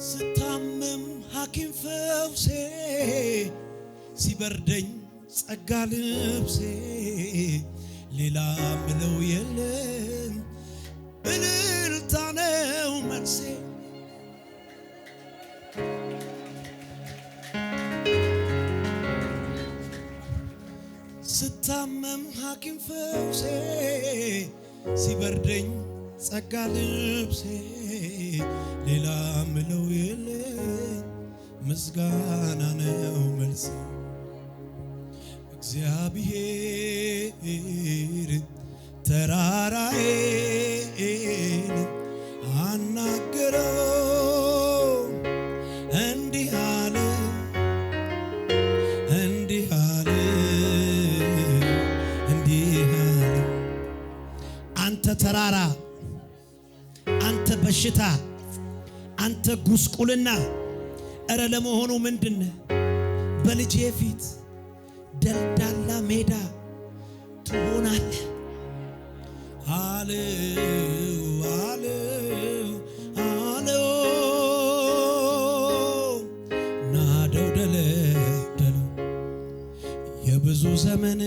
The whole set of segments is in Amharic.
ስታመም ሐኪም ፈውሴ ሲበርደኝ ጸጋ ልብሴ ሌላ ምለው የለም እልልታ ነው መልሴ ስታመም ሐኪም ፈውሴ ሲበርደኝ ጸጋ ልብሴ ሌላ ምለው የለም ምስጋና ነው መልሴ እግዚአብሔር ተራራዬን አናገረው እንዲህ አለ አንተ ተራራ አንተ በሽታ አንተ ጉስቁልና እረ ለመሆኑ ምንድነው በልጄ ፊት ደልዳላ ሜዳ ትሆናለህ አለው ናደው ደለደለው የብዙ ዘመን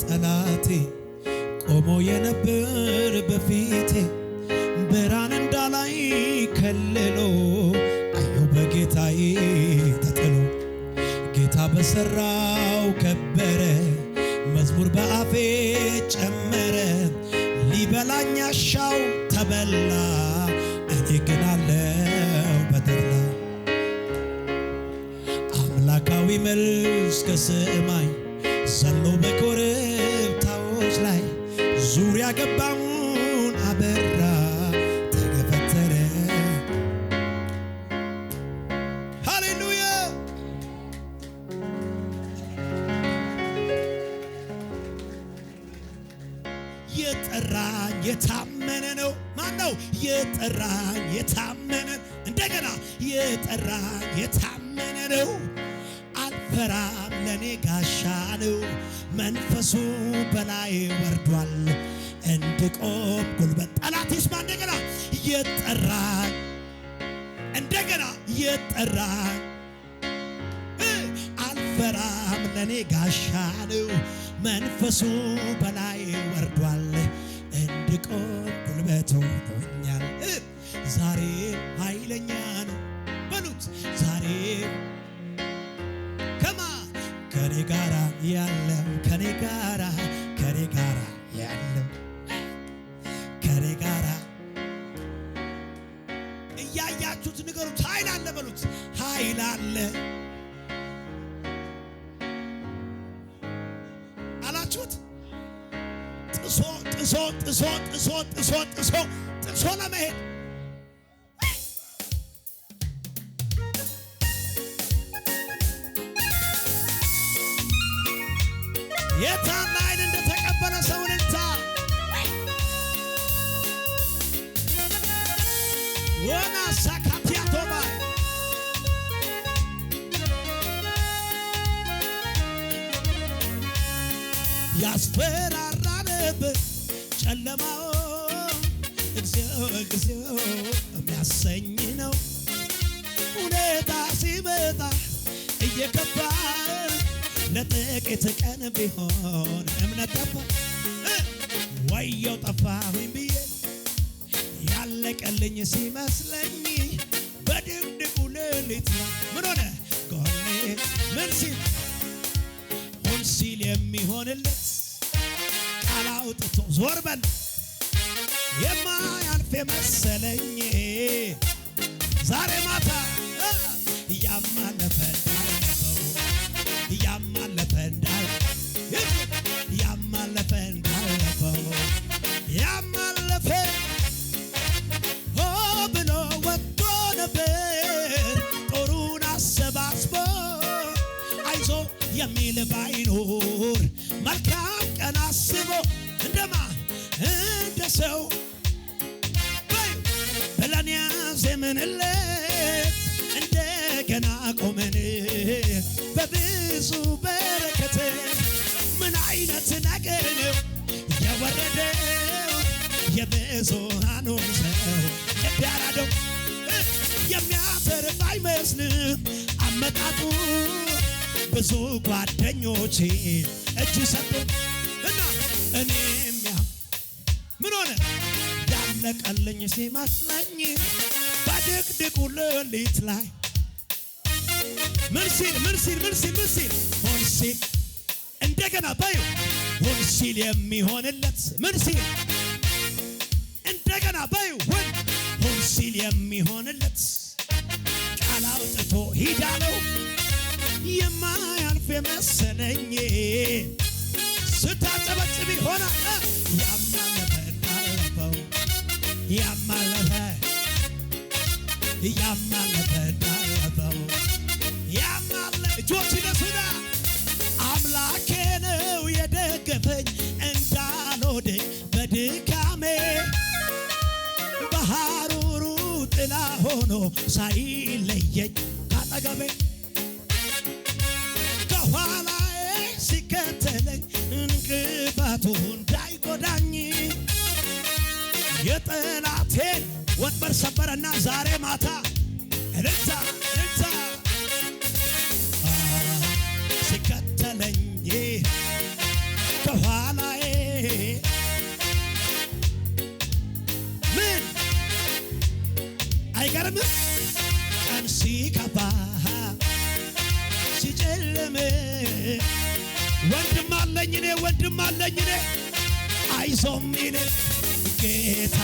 ጠላቴ ቆሞ የነበር በፊቴ ብርሃን እንዳላይ ከልሎ አየው በጌታዬ ተጥሎ ጌታ በሰራው ከበረ መዝሙር በአፌ ጨመረ ሊበላኝ አሻው ተበላ እኔ ግን አለው በተድላ አምላካዊ መልስ ከሰማይ ዘሎ በኮረብታዎች ላይ ዙሪያ ገባውን አበራ ተገፈተረ ሃሌሉያ የጠራኝ የታመነ ነው ማነው የጠራኝ የታመነ እንደገና የጠራኝ የታመነ ነው አልፈራም ለኔ ጋሻ ነው መንፈሱ በላይ ወርዷል እንድቆም ጉልበት ጠላት ይስማ እንደገና የጠራኝ እንደገና የጠራኝ አልፈራም ለኔ ጋሻ ነው መንፈሱ በላይ ወርዷል እንድቆም ጉልበት ሆኖኛል ዛሬ ኃይለኛ ነው በሉት ዛሬ ከኔ ጋራ ያለው ከኔ ጋራ ያለው ከኔ ጋራ እያያችሁት ንገሩት ኃይል አለ በሉት ኃይል አለ አላችሁት ጥሶ ለመሄድ የታና ኃይል እንደተቀበለ ሰውን እንታ ወና ሳካቲያቶባ ያስፈራራ ነበር ጨለማው እግዚኦ የሚያሰኝ ነው ሁኔታ ሲመጣ እየከፋ ለጥቂት ቀን ቢሆን እምነት ጠፋ ወየው ጠፋሁኝ ብዬ ያለቀልኝ ሲመስለኝ በድቅድቁ ሌሊት ምን ሆነ ጎኔ ምን ሲል የሚሆንለት ቃል አውጥቶ ዞር በል የማያልፍ የመሰለኝ ዛሬ ማታ ያማለፈ ያማለፈ ሆ ብሎ ወጥቶ ነበር ጦሩን አሰባስቦ አይዞ የሚል ባይኖር መልካም ቀን አስቦ እንደማ እንደ ሰው ብለን ያዜምንለት እንደገና ቆመን በብዙ በረከት ምን አይነት ነገር ነው የወረደው የብዙሃኑን ሰው ልብ ያራደው የሚያተርፍ አይመስልም አመጣጡ ብዙ ጓደኞቼ እጅ ሰጡ እና እኔም ያ ምን ሆነ ያለቀልኝ ሲመስለኝ በድቅድቁ ሌሊት ላይ ምን ሲል ሆን ሲል እንደገና ባዩ ሆን ሲል የሚሆንለት ምን ሲል እንደገና ባዩ ሆን ሲል የሚሆንለት ቃል አውጥቶ ሂዳለው የማያልፍ የመሰለኝ ስታጨበጭብ ይሆናል ያማለፈው ያማለ እጆች ይነሱና አምላኬ ነው የደገፈኝ እንዳልወድቅ በድካሜ በሐሩሩ ጥላ ሆኖ ሳይለየኝ ካጠገቤ ከኋላዬ ሲከተለኝ እንቅፋቱ እንዳይጎዳኝ የጠላቴን ወንበር ሰበረና ዛሬ ማታ እልልታ ሲከተለኝ ከኋላዬ ምን አይገርምም ቀን ሲከፋ ሲጨልም ወንድም አለኝ እኔ አይዞህ ሚል ጌታ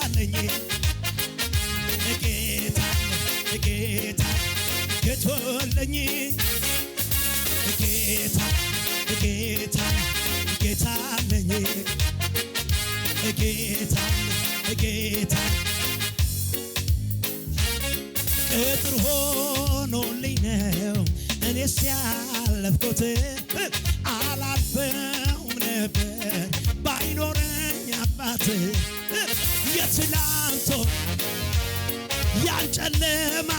አለኝ ጌቶለኝ ጌታ አለኝ ጌታ ቅጥር ሆኖልኝ ነው እኔስ ያለፍኩት አላልፈውም ነበር ባይኖረኝ አባት የትላንቶ ያን ጨለማ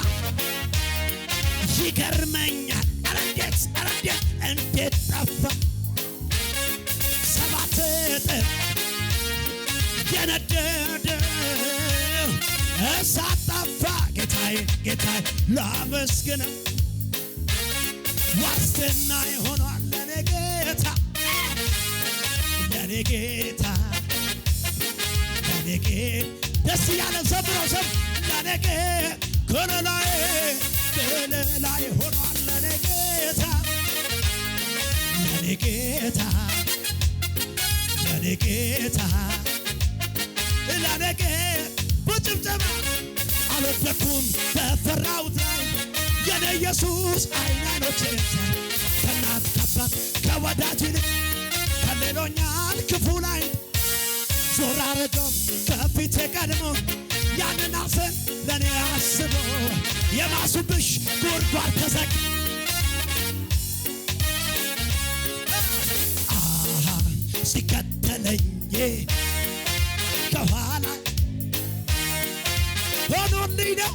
ይገርመኛል እንዴት ጠፋ ሰባት እጥፍ የነደደው እሳት ጠፋ ጌታዬ ላመስግነው ዋስትና ይሆናል ለኔ ጌታ ደስ ያለ ዘምሮ ለኔ ከለላይ ሆኗል ለኔ ጌታ በጭብጨባ አልወደኩም በፈራሁት ላይ የኔ ኢየሱስ አይኖቼን ከእናት ከአባት ከወዳጅ ይልቅ ከሌሎኛል ክፉ ላይ ዞር አረገው ከፊቴ ቀድሞ ያንን አፈን ለኔ አስቦ የማሱብሽ ጉድጓድ ተዘጋ ሲከተለኝ ከኋላ ሆኖልኝ ነው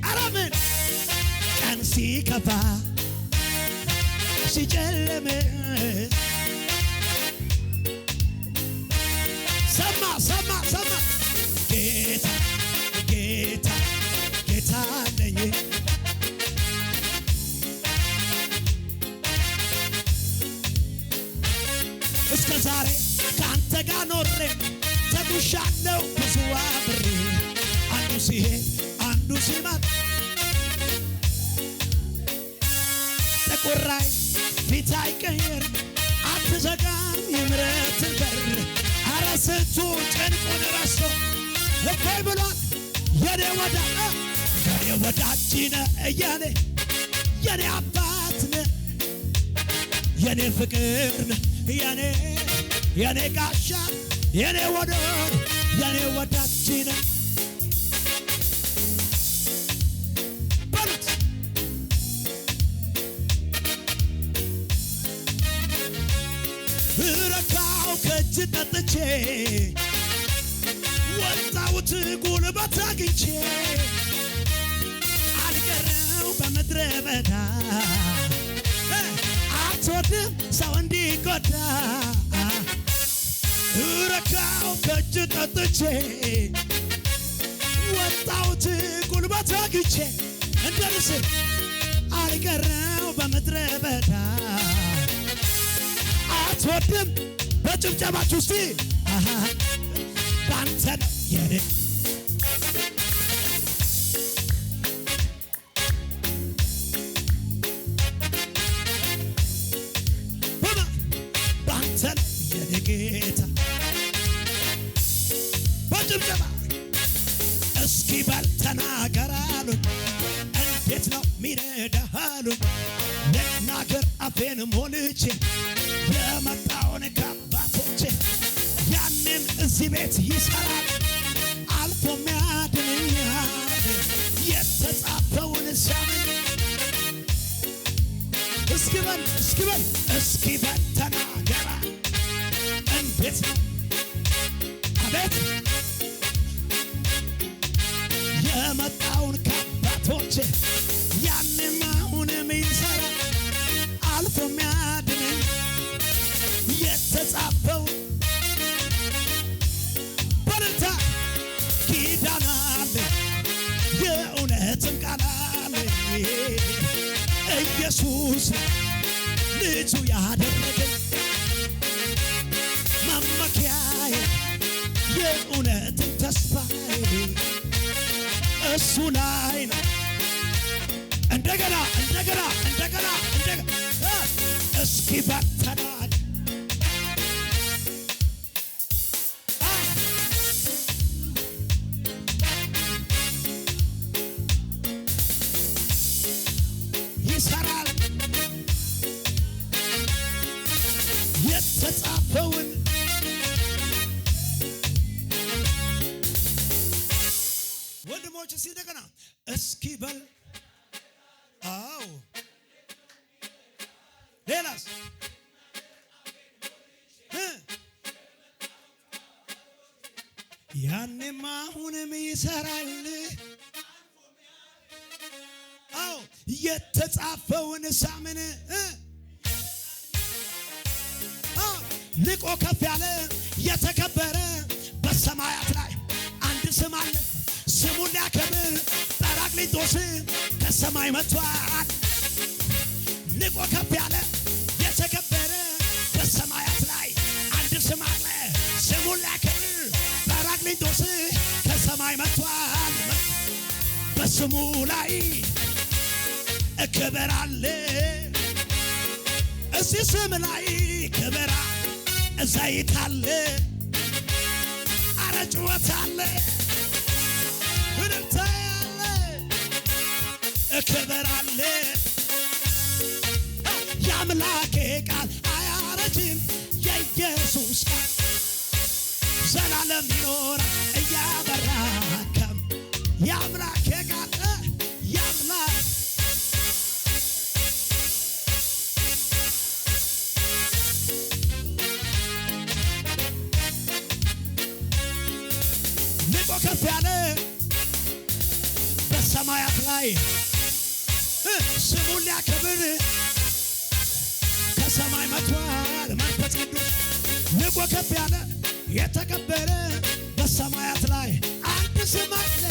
አረምን ቀን ሲከፋ ሲጨልም ሰማ ጌታ አለኝ እስከ ዛሬ ከአንተ ጋር ኖሬ ተጉሻለሁ ብዙ አብሬ አንዱ ሲሄድ አንዱ ሲመጣ ጥቁር ፊት አይቀይር አትዘጋም የምሕረትን በር ኧረ ስንቱ ጭንቁን ረስቶ እፎይ ብሏል የኔ ወዳጅ ነህ እያለ የኔ አባት ነህ የኔ ፍቅር ነህ የኔ ጋሻ የኔ ወዳጅ ነህ በሉት ረካው ከእጅ ጠጥቼ ወጣሁት ጉልበት አግኝቼ አልቀረው በምድረ በዳ አትወድም ሰው እንዲጎዳ ረካው ከእጅ ጠጥቼ ወጣሁት ጉልበት አግቼ እንደ ንስር አልቀረው በምድረ በዳ አትወድም በጭብጨባችሁ እስቲ ባንተ ነው የኔ ባንተ ነው የኔ ጌታ በጭብጨባ እስኪ በል ተናገር አሉኝ እንዴት ነው ሚረዳህ አሉኝ ልናገር አፌን ሞልቼ የመጣውን ከአባቶቼ ያንን እዚህ ቤት ይሰራል አልፎ ሚያድንኛል የተጻፈውን ሲያምን እስኪ በል ተናገር እንዴት ነው አቤት የመጣውን ከአባቶቼ ያንን አሁንም ይሰራል አልፎ ሚያድነኝ የተጻፈው በርታ ኪዳን አለ የእውነትም ቃል አለ ኢየሱስ ልጁ ያደረገኝ መመኪያዬ የእውነትም ተስፋዬ እሱ ላይ ነው እንደገና እስኪ በተናል ይሰራል የተጻፈውን ወንድሞች እስኪ እንደገና እስኪ በል አዎ ሌላስ ያኔም አሁንም ይሰራል አዎ የተጻፈውን ሳምን ልቆ ከፍ ያለ የተከበረ በሰማያት ላይ አንድ ስም አለ ስሙን ሊያከብር ጰራቅሊጦስ ከሰማይ መጥቷል ልቆ ከፍ ያለ የተከበረ በሰማያት ላይ አንድ ስም አለ ስሙን ሊያከብር ጰራቅሊጦስ ከሰማይ መጥቷል በስሙ ላይ ክብር አለ እዚህ ስም ላይ ክብር ዘይት አለ አረ ጩኸት አለ እልልታ አለ ክብር አለ የአምላኬ ቃል አያረጅም የኢየሱስ ቃል ዘላለም ይኖራል እያበራ የአምላኬ ቃል የአምላክ ልቆ ከፍ ያለ በሰማያት ላይ ስሙን ሊያከብር ከሰማይ መጥቷል መንፈስ ቅዱስ ልቆ ከፍ ያለ የተከበረ በሰማያት ላይ አንድ ስም አለ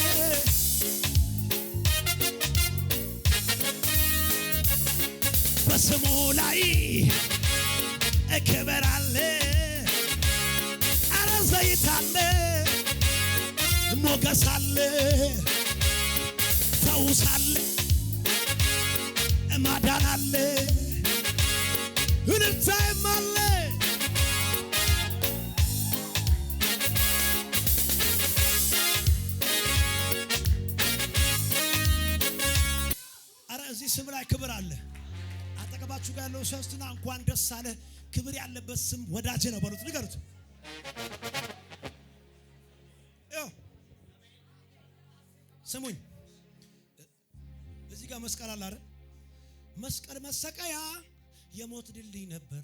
በስሙ ላይ ክብር አለ አረ ዘይት አለ ሞገስ አለ ፈውስ አለ ማዳን አለ እልልታም አለ አረ እዚህ ስም ላይ ክብር አለ አጠገባችሁ ጋር ያለው ሶስትና እንኳን ደስ አለ ክብር ያለበት ስም ወዳጄ ነው በሉት ንገሩት ስሙኝ እዚህ ጋር መስቀል አለ አይደል መስቀል መሰቀያ የሞት ድልድይ ነበር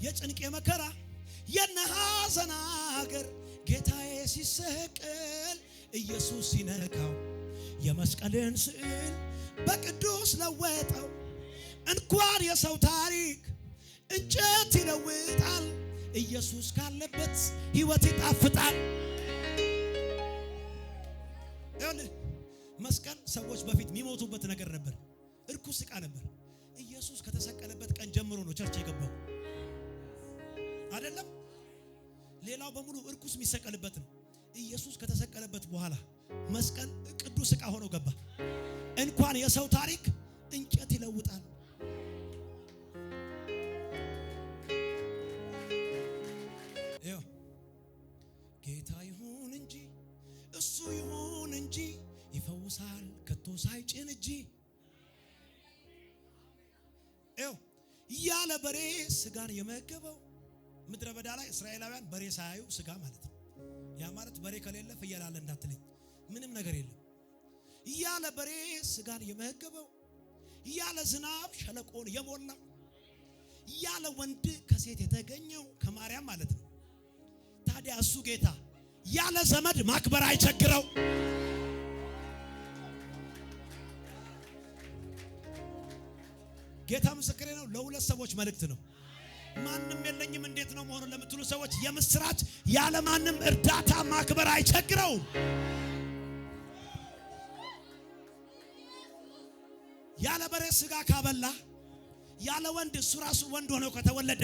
የጭንቅ የመከራ የነሐዘን አገር ጌታዬ ሲሰቀል ኢየሱስ ሲነካው የመስቀልን ስዕል በቅዱስ ለወጠው እንኳን የሰው ታሪክ እንጨት ይለውጣል ኢየሱስ ካለበት ሕይወት ይጣፍጣል። መስቀል ሰዎች በፊት የሚሞቱበት ነገር ነበር። እርኩስ ዕቃ ነበር። ኢየሱስ ከተሰቀለበት ቀን ጀምሮ ነው ቸርች የገባው አይደለም። ሌላው በሙሉ እርኩስ የሚሰቀልበት ነው። ኢየሱስ ከተሰቀለበት በኋላ መስቀል ቅዱስ ዕቃ ሆኖ ገባ። እንኳን የሰው ታሪክ እንጨት ይለውጣል። ጌታ ይሁን እንጂ እሱ ይሁን እንጂ ይፈውሳል ከቶ ሳይጭን እጂ። ያለ በሬ ስጋን የመገበው ምድረ በዳ ላይ እስራኤላውያን በሬ ሳያዩ ስጋ ማለት ነው። ያ ማለት በሬ ከሌለ ፍየል አለ እንዳትለኝ፣ ምንም ነገር የለም። ያለ በሬ ስጋን የመገበው ያለ ዝናብ ሸለቆን የሞላው ያለ ወንድ ከሴት የተገኘው ከማርያም ማለት ነው። ታዲያ እሱ ጌታ ያለ ዘመድ ማክበር አይቸግረው። ጌታ ምስክሬ ነው። ለሁለት ሰዎች መልእክት ነው። ማንም የለኝም እንዴት ነው መሆኑ ለምትሉ ሰዎች የምስራች፣ ያለ ማንም እርዳታ ማክበር አይቸግረው። ያለ በሬ ስጋ ካበላ፣ ያለ ወንድ እሱ ራሱ ወንድ ሆኖ ከተወለደ፣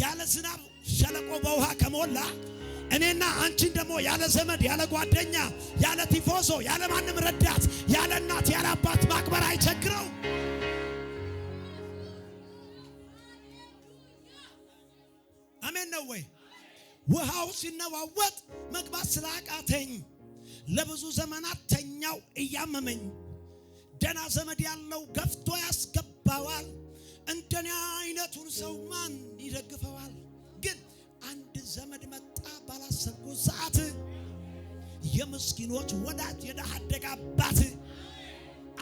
ያለ ዝናብ ሸለቆ በውሃ ከሞላ፣ እኔና አንቺን ደግሞ ያለ ዘመድ፣ ያለ ጓደኛ፣ ያለ ቲፎዞ፣ ያለ ማንም ረዳት፣ ያለ እናት፣ ያለ አባት ማክበር አይቸግረው። አሜን ነው ወይ? ውሃው ሲነዋወጥ መግባት ስላቃተኝ ለብዙ ዘመናት ተኛው እያመመኝ፣ ደና ዘመድ ያለው ገፍቶ ያስገባዋል። እንደኔ አይነቱን ሰው ማን ይደግፈዋል? ግን አንድ ዘመድ መጣ ባላሰብኩት ሰዓት፣ የምስኪኖች ወዳጅ የደሃ አደግ አባት።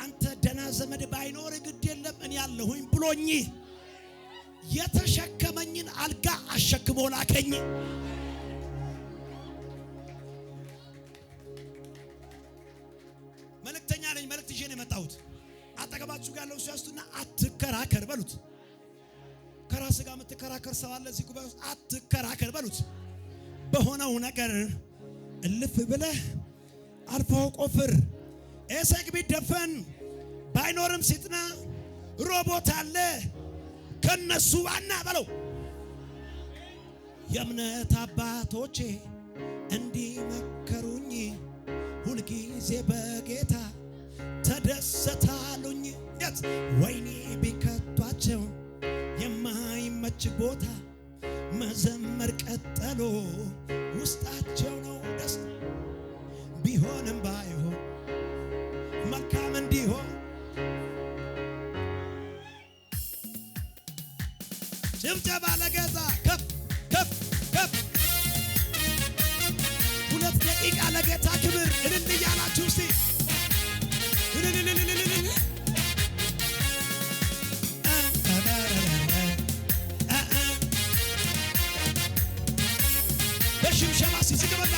አንተ ደና ዘመድ ባይኖር ግድ የለም እኔ ያለሁኝ ብሎኝ የተሸከመኝን አልጋ አሸክሞ ላከኝ። መልእክተኛ ነኝ፣ መልእክት ይዤ ነው የመጣሁት። አጠገባችሁ ጋር ያለው ሲያስቱና አትከራከር በሉት። ከራስ ጋር የምትከራከር ሰው አለ እዚህ ጉባኤ ውስጥ? አትከራከር በሉት። በሆነው ነገር እልፍ ብለህ አልፈው ቆፍር። ኤሰቅ ቢደፈን ባይኖርም ሲጥና ሮቦት አለ ከነሱ ዋና በለው። የእምነት አባቶቼ እንዲመከሩኝ ሁልጊዜ በጌታ ተደሰታሉኝ። ወይኔ ቢከቷቸው የማይመች ቦታ መዘመር ቀጠሎ ውስጣቸው ነው ደስ ቢሆንም ባይሆን መልካም እንዲሆን ጭብጨባ ለጌታ ከፍ ከፍ ከፍ። 2 ደቂቃ ለጌታ ክብር እልል እያላችሁ እስቲ በሽምሸማ ሲዝግበና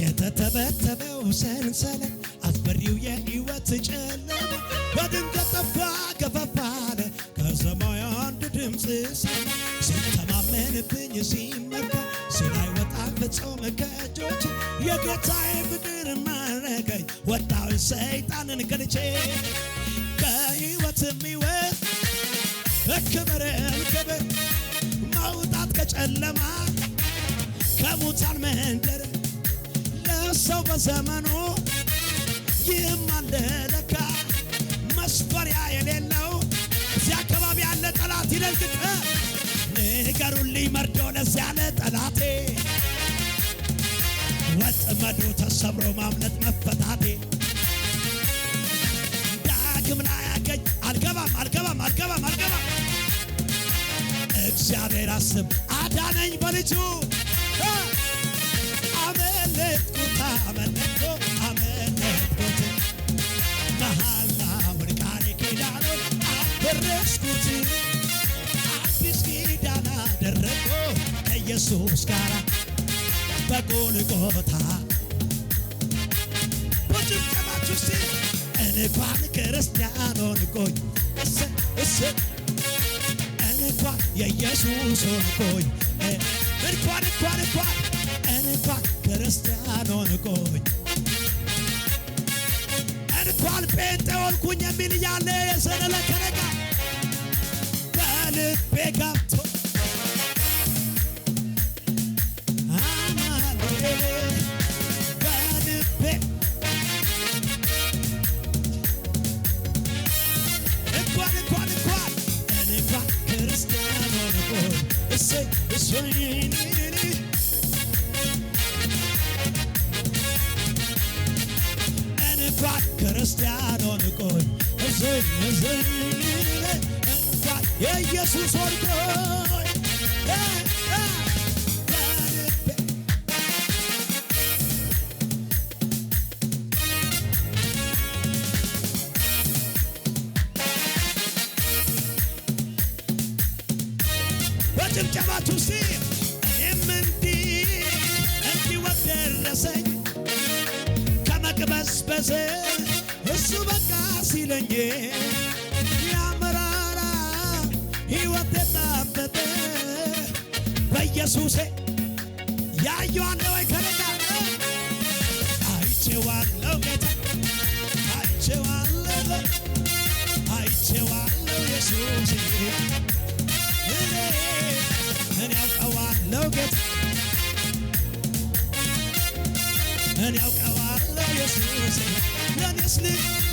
የተተበተበው ሰንሰለት አስፈሪው የሕይወት ጨለማ በድንገት ጠፋ ገፈፍ አለ። ከሰማይ አንድ ድምፅ ሰማ ሲተማመንብኝ ሲመካ ሲላይ ወጣ ፍጹም ከእጆች የጌታዬ ፍቅር ማረከኝ ወጣሁ ሰይጣንን ከልቼ ከሕይወት ሕይወት ክብርን ክብር መውጣት ከጨለማ ከሙታን መንደር ለሰው በዘመኑ ይህም አለ ለካ መስፈሪያ የሌለው እዚህ አካባቢ ያለ ጠላት ይደልቅቅ። ንገሩልኝ መርዶ ለዚያ ያለ ጠላቴ ወጥመዱ ተሰብሮ ማምለጥ መፈታቴ ዳግም ላይ ያገኝ አልገባም አልገባም አልገባም አልገባም። እግዚአብሔር አስብ አዳነኝ በልጁ አመለጥኩት አመለጥኩት አመለጥኩት መሐላውን ቃል ኪዳኑን አፈረስኩት አዲስ ኪዳን አደረግኩ ከኢየሱስ ጋር በጎልጎታ በጭብጨባችሁ እስቲ እንኳን ክርስቲያን ሆንኩኝ እንኳን የኢየሱስ ሆንኩኝ እንኳን ክርስቲያን ሆንኩኝ እንኳን ጴንጤ ሆንኩኝ የሚል ያለ የዘለለ ከነጋ በልቤ ገብቶ በልቤ እንኳን ክርስቲያን ሆንኩኝ እሰይ እንኳን ክርስቲያን ሆንኩኝ እሰይ እንኳን የኢየሱስ ሆንኩኝ በጭብጨባችሁ እስቲ እኔም እንዲህ ወደረሰኝ ከመቅበዝበዝ እሱ በቃ ሲለኝ ያመራራ ሕይወት የጣፈጠ በኢየሱሴ ያየዋለሁ ወይ ከነጋ አይቼዋለሁ ጌታ አይቼዋለሁ ኢየሱሴ እኔ አውቀዋለሁ ጌታ እኔ አውቀዋለሁ ኢየሱስ ለኔስ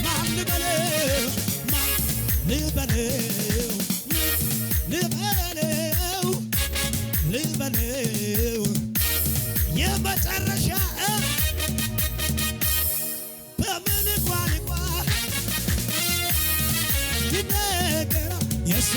ማን ልበለው የመጨረሻ በምን ቋንቋ ይነገራል የሱ